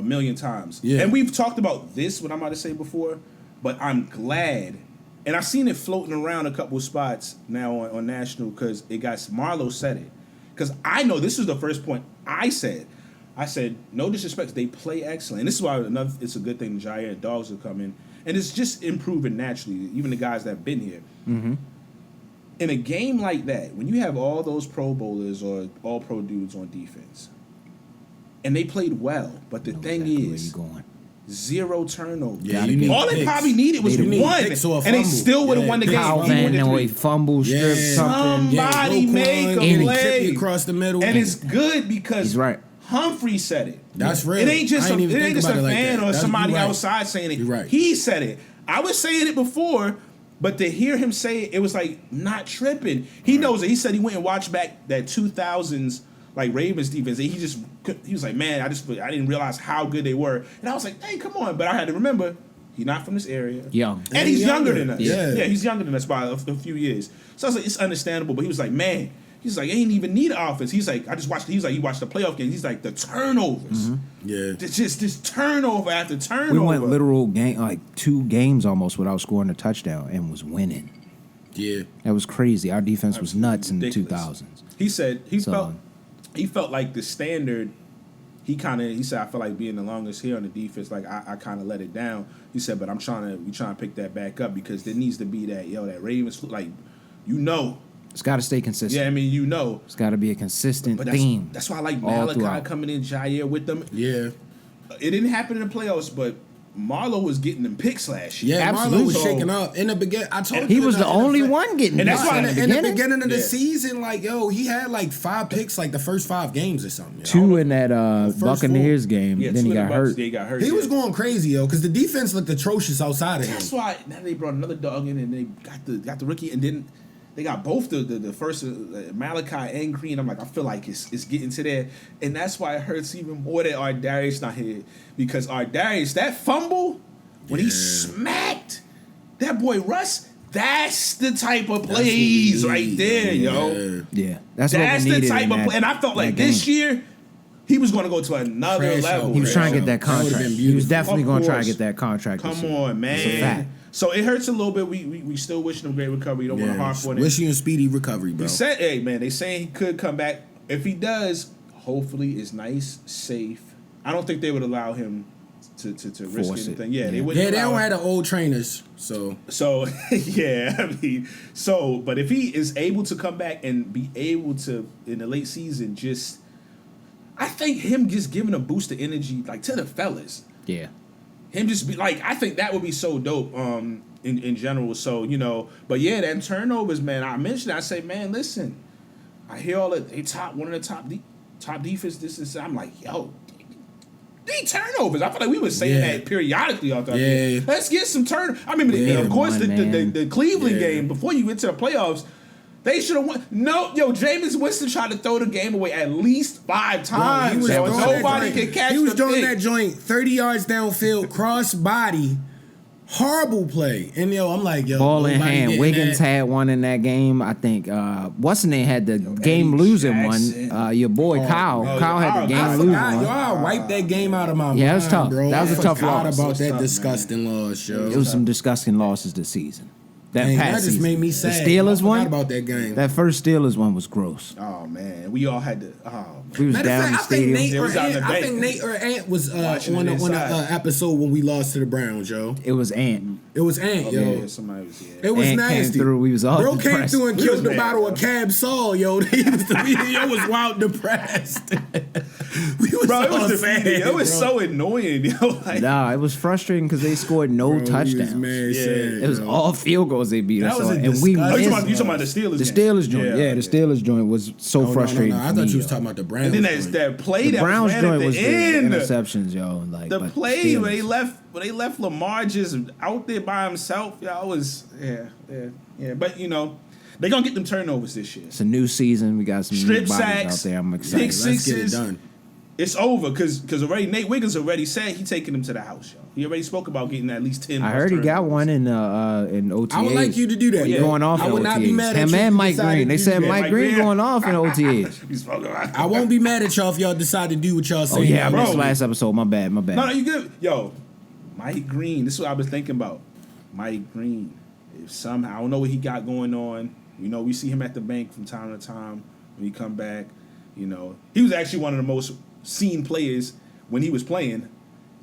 million times. Yeah. And we've talked about this, what I'm about to say before, but I'm glad. And I've seen it floating around a couple of spots now on national because Marlo said it. Because I know this is the first point I said. I said, no disrespect, they play excellent. And this is why it's a good thing Jair and Dogs will come in. And it's just improving naturally, even the guys that have been here. Mm-hmm. In a game like that, when you have all those Pro Bowlers or all Pro dudes on defense, and they played well, but the thing is, 0 turnovers. Yeah, all they probably needed was one, and they still would have won the game. Kyle Van Noy fumble strip something. Somebody make a play across the middle, and it's good because he's right. Humphrey said it. That's real. It ain't just a fan like or somebody outside saying it. Right. He said it. I was saying it before, but to hear him say it, it was like not tripping. He knows it. He said he went and watched back that 2000s like Ravens defense. And he was like, man, I didn't realize how good they were. And I was like, hey, come on. But I had to remember, he's not from this area. Young. And he's younger than us. Yeah, he's younger than us by a few years. So I was like, it's understandable. But he was like, man. He's like, I ain't even need offense. He's like, I just watched. He's like, he watched the playoff games. He's like, the turnovers. Mm-hmm. Yeah, it's just this turnover after turnover. We went literal game, like 2 games almost without scoring a touchdown and was winning. Yeah, that was crazy. Our defense was nuts ridiculous. In the 2000s. He said he felt like the standard. He said, I feel like being the longest here on the defense, like I kind of let it down. He said, but we trying to pick that back up because there needs to be that Ravens like, It's got to stay consistent. Yeah, I mean, It's got to be a consistent but theme. That's why I like Malachi coming in, Jair with them. Yeah. It didn't happen in the playoffs, but Marlo was getting them picks last year. Yeah, absolutely. Marlo was shaking up. In the beginning, I told you. He was the only one getting and that's why in the beginning of the season, like, he had like 5 picks like the first 5 games or something. 2 in that Buccaneers game. Yeah, then he got hurt. He got hurt. He was going crazy, because the defense looked atrocious outside of him. That's why now they brought another dog in and they got the rookie, and then they got both the first Malachi and Green. I'm like, I feel like it's getting to there, and that's why it hurts even more that Ardarius not here, because Ardarius, that fumble when he smacked that boy Russ, that's the type of plays right there, yo. Yeah, that's the type of play, and I felt like this year he was going to go to another level. He was trying to get that contract. He was definitely going to try to get that contract. Come on, man. It's a fact. So it hurts a little bit. We still wishing him great recovery. You don't want to harp on it. Wishing him speedy recovery, bro. They said, hey, man, they saying he could come back. If he does, hopefully it's nice, safe. I don't think they would allow him to risk anything. Yeah, they wouldn't. Yeah, they don't have the old trainers, so yeah, I mean, but if he is able to come back and be able to in the late season, I think him just giving a boost of energy, like, to the fellas. Yeah. Him just be like, I think that would be so dope in general. So, but yeah, that turnovers, man. I mentioned, I say, man, listen, I hear all that one of the top defense. This is, I'm like, yo, they turnovers. I feel like we were saying that periodically out there. Yeah. Let's get some turn. I mean, of course, the Cleveland game before you went to the playoffs. They should have won. No, Jameis Winston tried to throw the game away at least 5 times. Nobody could catch. He was throwing that joint 30 yards downfield, cross body, horrible play. And I'm like, ball in hand. Wiggins had one in that game. I think what's his name had the game losing one. Your boy Kyle. Kyle had the game losing one. Y'all wiped that game out of my mind. Yeah, it was tough. Bro. That was a tough loss. About that disgusting loss, yo. It was some disgusting losses this season. That just made me sad. The Steelers one? I forgot about that game. That first Steelers one was gross. Oh, man. We all had to... Oh, man. We was down in the stadium. I think Nate or Ant was on an episode when we lost to the Browns, yo. It was Ant. It was Ant, yo. Yeah, somebody was here. It was Ant nasty. Came through. We was all Bro depressed. came through and killed the bottle of Cab Saul, yo. Yo was wild depressed. It was so annoying, yo. Nah, it was frustrating because they scored no touchdowns. It was all field goals they beat us on. And we missed. You talking about the Steelers? The Steelers joint. Yeah, the Steelers joint was so frustrating. No. I thought you was talking about the Browns. And then that play the that Browns was joint was at the end. Interceptions, yo. Like the play where they left Lamar just out there by himself. Y'all was yeah. But they're gonna get them turnovers this year. It's a new season. We got some strip new bodies sacks out there. I'm excited. Let's get it done. It's over because already Nate Wiggins already said he taking him to the house, yo. He already spoke about getting at least 10. I heard he got one in OTAs. I would like you to do that. He going off in I would OTAs. not be mad at Him you and if you Mike decided Green. They to said do that. Mike Green going off in OTAs. He spoke about. I won't be mad at y'all if y'all decide to do what y'all Oh saying. yeah, I bro. missed last episode. My bad. No, you good. Yo, Mike Green. This is what I was thinking about. Mike Green. If somehow I don't know what he got going on. You know, we see him at the bank from time to time when he come back. You know, he was actually one of the most seen players when he was playing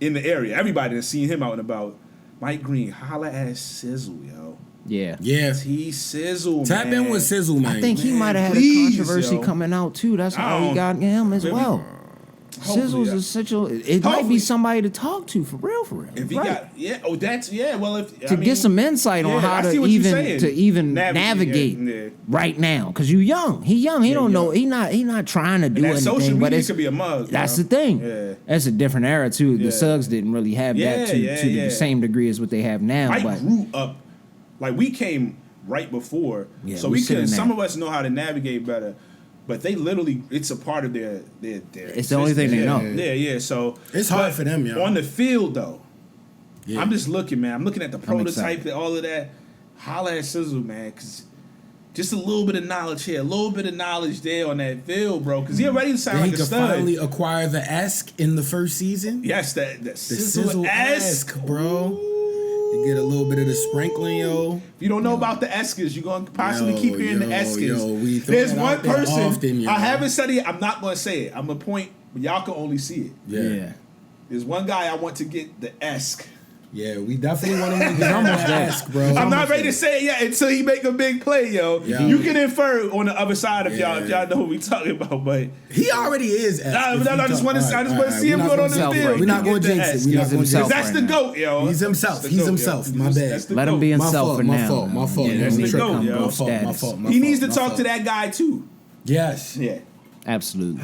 in the area. Everybody has seen him out and about. Mike Green, holla at Sizzle, yo. Yeah. T Sizzle, Tap man. in with Sizzle, man. I think he might have had please, a controversy yo. coming out too. That's I how he don't- got him as well. Hopefully, Sizzles yeah. is such a. It might Hopefully. be somebody to talk to for real. If he Right. got, well, if To get some insight on yeah, how I see to what you're even saying. navigate yeah. right now, because you young. He young. He don't know. He not trying to do And that social anything. But media it's could be a mug. that's bro. the thing. Yeah. That's a different era too. The Yeah. Suggs didn't really have that to Yeah. the same degree as what they have now. Mike but grew up, like we came right before, Yeah, so we we sitting could. there. Some of us know how to navigate better, but they literally, it's a part of their It's the only thing they know. Yeah. So It's hard but for them, yo. On the field, though, Yeah. I'm just looking, man. I'm looking at the prototype, excited. and all of that. Holla at Sizzle, man, because just a little bit of knowledge here, a little bit of knowledge there on that field, bro. Because he already sound Then he like a could stud. finally acquire the Esk in the first season. Yes, that The Sizzle-esque, Sizzle-esque, bro. You get a little bit of the sprinkling, yo. If you don't know about the Eskers, you're going to possibly keep hearing the Eskers. we throw There's that one out there person, often, yo. I haven't said it, I'm not going to say it. I'm going to point, but y'all can only see it. Yeah. There's one guy I want to get the Esk. Yeah, we definitely want him to get almost that there. Esk, bro. I'm not ready to say it yet until he make a big play, yo. Yeah. You can infer on the other side if y'all Yeah. know what we talking about, but He already is Esk. I just want to see him going on the himself field. right We're not Get going to the jinx it. Esk. We're not He's going to jinx himself it. That's right the now. GOAT, yo. He's himself. That's the He's GOAT, yo. himself. My bad. That's the Let him GOAT. be My himself fault, for my now. fault, my fault. Yeah, Yeah, let me I'm tripping. become yo. GOAT My fault, my status. fault, my He needs to fault, talk my to fault. that guy too. Yes. Yeah. Absolutely.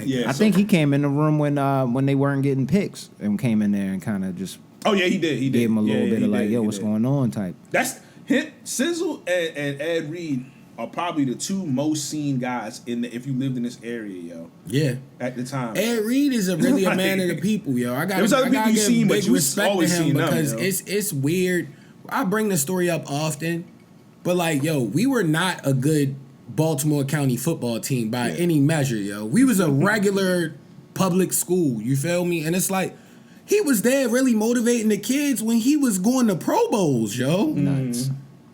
Yeah. I think he came in the room when they weren't getting picks and came in there and kind of just Oh yeah, he did. He did. gave him a little Yeah, bit he of like, did, yo, he what's did. going on type. That's him. Sizzle and Ed Reed are probably the two most seen guys if you lived in this area, yo. Yeah. At the time. Ed Reed is really a man of the people, yo. I got There's other people you give seen, but big you respect to always him seen them, because yo. it's weird. I bring the story up often, but like, yo, we were not a good Baltimore County football team by any measure, yo. We was a regular public school, you feel me? And it's like he was there really motivating the kids when he was going to Pro Bowls, yo. Nuts.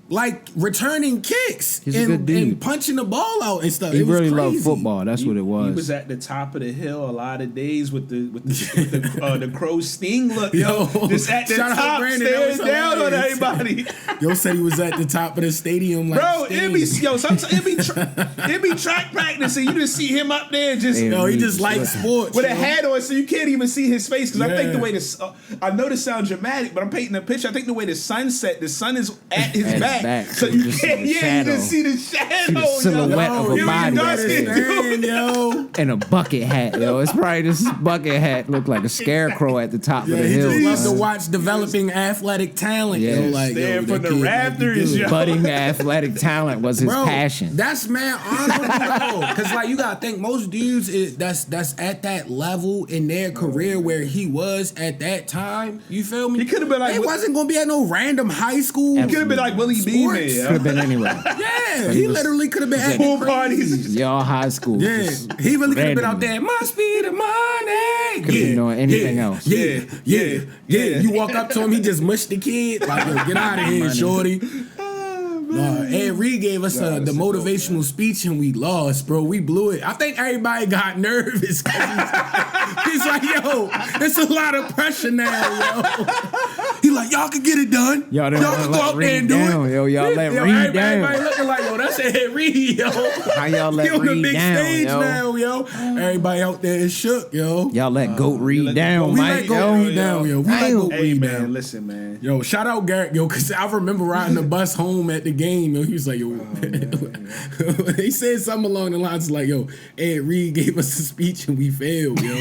Like returning kicks He's a good dude. and punching the ball out and stuff. He It was really loved crazy. football. That's what it was. He was at the top of the hill a lot of days with the crow sting look, yo. Yo, Just at the shout out top, Brandon, that staring was down on hilarious. everybody. Yo said he was at the top of the stadium, like Bro, it be Sting. sometimes it be track practice and you just see him up there just Yeah. Yo, he just likes sports. with a yo. hat on, so you can't even see his face. Because I think the Yeah. way this, I know this sounds dramatic, but I'm painting a picture. I think the way the sun set, the sun is at his At his back, back, so so you you just can't. see the Yeah, you shadow. just see the shadow. the silhouette yo. of a You body. dark skin Stand, dude. yo. And a bucket hat, yo. It's probably this bucket hat looked like a scarecrow at the top Yeah, of the he hill. just loves to son. watch developing athletic talent. Yeah. Yo, like, Stand yo, for that the kid might be Raptors, good. yo. Budding athletic talent was his Bro, passion. that's man honorable though. Cause like you gotta think most dudes that's at that level in their career where he was at that time. You feel me? He coulda been like- it wasn't gonna be at no random high school. Could have been like Willie Beeman. Sports. yo. Could have been anywhere. Yeah, But he he was- literally could have been at Pool the parties. Y'all high school. Yeah, just he really could have been out randomly. there. Must be the money. Could've been doing anything else. Yeah. You walk up to him, he just mushed the kid. Like, yo, get out of here, Money. shorty. Ed Reed gave us the motivational speech and we lost, bro. We blew it. I think everybody got nervous. 'Cause he's like, yo, it's a lot of pressure now, yo. He like, y'all can get it done. Y'all didn't wanna can let go out there Reed and do down, it. yo. Y'all let Yo, Reed everybody down. looking like, yo, that's Ed Reed, yo. How y'all let He on the Reed big down, stage yo? now, yo. Everybody out there is shook, yo. Y'all let Goat Reed down, We Mike, let go yo. Reed down, yo. We let go Hey Reed man, down. listen, man. Yo, shout out Garrett, yo, because I remember riding the bus home at the game, yo. He was like, yo, he said something along the lines like, yo, Ed Reed gave us a speech and we failed, yo.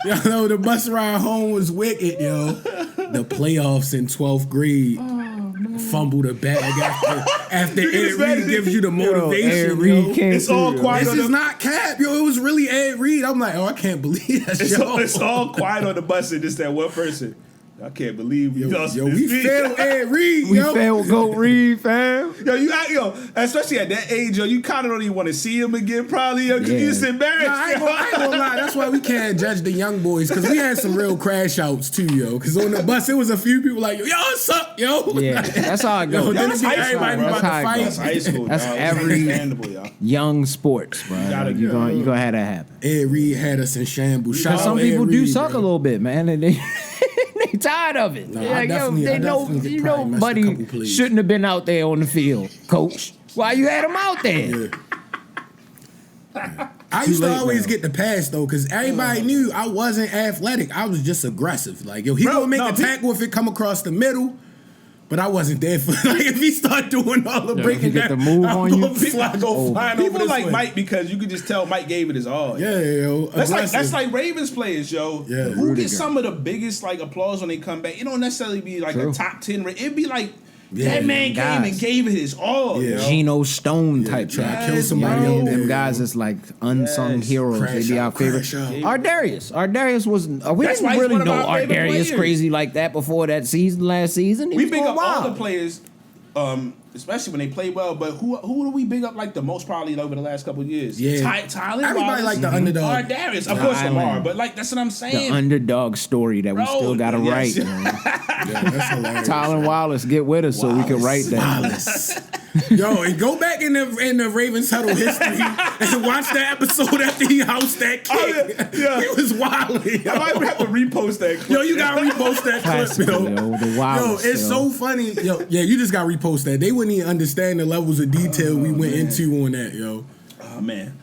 Yo, know, the bus ride home was wicked, yo. The playoffs in 12th grade. fumble the bag after Ed Reed gives you the motivation. Ed Reed came It's all through, quiet. This is not cap, yo. It was really Ed Reed. I'm like, I can't believe that. It's all quiet on the bus and just that one person. I can't believe we lost Yo, this we beat. failed Ed Reed, We yo. failed Goat Reed, fam. Yo, especially at that age, yo, you kind of don't even want to see him again, probably, yo, because Yeah. you're just embarrassed. Nah, I ain't gonna lie. That's why we can't judge the young boys, because we had some real crash outs too, yo. Because on the bus, it was a few people like, yo, what's up, yo? Yeah, that's how it Yo, goes. then that's again, high school, everybody bro. about That's to how it fight. goes. That's high school. That's dog. every- Understandable, y'all. Young sports, bro. You're gonna have that happen. Ed Reed had us in shambles. Shout Because out some Ed people do Reed, suck bro. a little bit, man, and they they tired of it. No, They're I like, definitely- I definitely you probably know, missed a couple buddy plays. shouldn't have been out there on the field, coach. Why you had him out there? I used to late always now. get the pass though, because everybody knew I wasn't athletic. I was just aggressive. Like, yo, he Bro, gonna make no, a tackle if it come across the middle. But I wasn't there for like if he start doing all the breaking he get down, the move I'm on gonna you. fly, go Oh. flying over People this like way. Mike because you could just tell Mike gave it his all. Yeah, yo, That's aggressive. like Ravens players, yo. Yeah. Who Rudiger. gets some of the biggest like applause when they come back? It don't necessarily be like True. a top 10. It'd be like Yeah, that man guys. came and gave it his all. Yeah. yo. Geno Stone type try to guy. kill somebody You know, out there, them guys yo. that's like unsung Yes. heroes. Crash They be out, our favorite. crash out. Ardarius was. We That's why didn't he's really one of know our favorite Ardarius players. crazy like that before that season. Last season, he We was big going up all wild. the players, especially when they play well. But who do we big up like the most probably over the last couple of years? Yeah. Tyler. Everybody like the underdog. Darius, of course, Island. Lamar. But like that's what I'm The saying. underdog story that we Bro, still got to yes. write. Man. Yeah, that's hilarious. Tylen Wallace, get with us so we can write that. Wallace. Yo, and go back in the Ravens huddle history and watch that episode after he housed that kick. Oh, yeah. He was wilding. I might have to repost that clip. Yo, you gotta repost that Classic, clip, yo. yo, the Wallace, Yo, it's yo. so funny. Yo, yeah, you just gotta repost that. They wouldn't even understand the levels of detail we went into on that, yo. Oh man.